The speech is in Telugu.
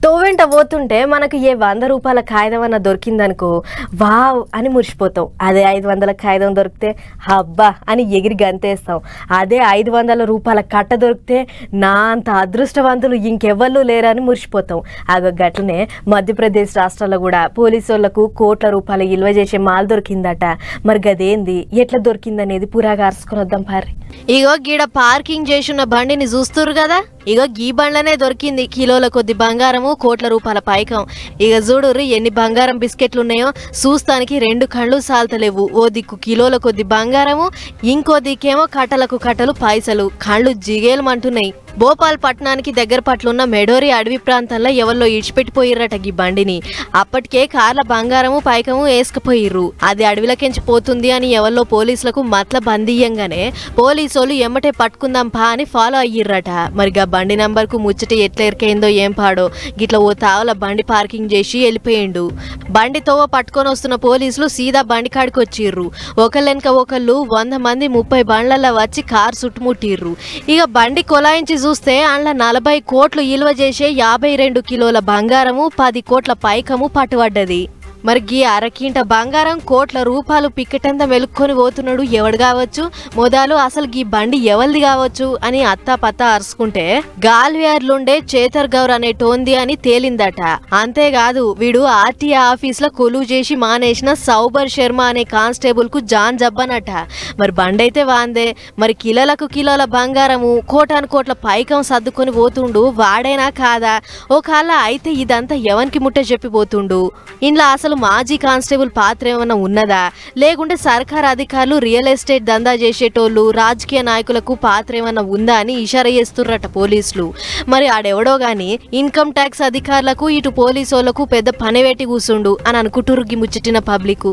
తోవెంట పోతుంటే మనకు ఏ 100 రూపాయల కాగితం అన్న దొరికిందనుకో వావ్ అని మురిసిపోతాం. అదే 500 కాగితం దొరికితే హబ్బా అని ఎగిరి గంతేస్తాం. అదే 500 రూపాయల కట్ట దొరికితే నా అంత అదృష్టవంతులు ఇంకెవ్వరు లేరని మురిసిపోతాం. గట్లనే మధ్యప్రదేశ్ రాష్ట్రంలో కూడా పోలీసు వాళ్లకు కోట్ల రూపాయల విలువ చేసే మాల్ దొరికిందట. మరి గదేంది ఎట్లా దొరికిందనేది పురాగా అరుచుకొని వద్దాం పారి. ఇగో గీడ పార్కింగ్ చేసిన బండిని చూస్తురు కదా, ఇగో గీ బండ్లనే దొరికింది కిలోల కొద్ది బంగారము, కోట్ల రూపాయల పైకం. ఇక చూడుర్రి ఎన్ని బంగారం బిస్కెట్లు ఉన్నాయో, చూస్తానికి 2 కళ్ళు సాల్తలేవు. ఓ దిక్కు కిలోల కొద్ది బంగారము, ఇంకో దిక్కేమో కట్టలకు కట్టలు పైసలు. కళ్ళు జిగేలమంటున్నాయి. భోపాల్ పట్టణానికి దగ్గర పట్లున్న మెడోరి అడవి ప్రాంతంలో ఎవరిలో ఇడిచిపెట్టిపోయిర్రట గీ బండిని. అప్పటికే కార్ల బంగారము పైకము వేసుకుపోయిర్రు. అది అడవిలకెంచి పోతుంది అని ఎవరిలో పోలీసులకు మట్ల బందీయంగానే పోలీసోళ్ళు ఎమ్మటే పట్టుకుందాం పా అని ఫాలో అయ్యిర్రట. మరిగా బండి నంబర్ కు ముచ్చట ఎట్లా ఎరికైందో ఏం పాడో, గిట్లా ఓ తావల బండి పార్కింగ్ చేసి వెళ్ళిపోయిండు. బండి తోవ పట్టుకొని వస్తున్న పోలీసులు సీదా బండి కాడికి వచ్చిర్రు. ఒకళ్ళెనక ఒకళ్ళు 100 మంది 30 బండ్లలో వచ్చి కారు చుట్టుముట్టిర్రు. ఇక బండి కొలాయించి చూస్తే అందులో 40 కోట్లు విలువ చేసే 52 కిలోల బంగారము, 10 కోట్ల పైకము పట్టుబడ్డది. మరి గీ అరకింట బంగారం కోట్ల రూపాయలు పిక్కటంతా మెలుక్కొని పోతున్నాడు ఎవడు కావచ్చు, మొదలు అసలు గీ బండి ఎవరిది కావచ్చు అని అత్తా పత్తా అరుచుకుంటే గాల్వేర్లుండే చేతర్ గౌర్ అనే టోంది అని తేలిందట. అంతేకాదు వీడు ఆర్టీఏ ఆఫీస్ లో కొలువు చేసి మానేసిన సౌబర్ శర్మ అనే కానిస్టేబుల్ కు జాన్ జబ్బనట. మరి బండి అయితే వాందే. మరి కిలోలకు కిలోల బంగారము, కోటాను కోట్ల పైకం సర్దుకొని పోతుండు వాడేనా కాదా? ఓ కాళ్ళ అయితే ఇదంతా ఎవరికి ముట్ట చెప్పిపోతుండు. ఇంట్లో అసలు మాజీ కానిస్టేబుల్ పాత్ర ఏమన్నా ఉన్నదా, లేకుంటే సర్కార్ అధికారులు రియల్ ఎస్టేట్ దందా చేసేటోళ్ళు రాజకీయ నాయకులకు పాత్ర ఏమన్నా ఉందా అని ఇషారా చేస్తుర్రట పోలీసులు. మరి ఆడెవడో గాని ఇన్కమ్ ట్యాక్స్ అధికారులకు ఇటు పోలీసు వాళ్ళకు పెద్ద పని పెట్టి కూసుండు అని అనుకుంటుర్రు ముచ్చటిన పబ్లిక్.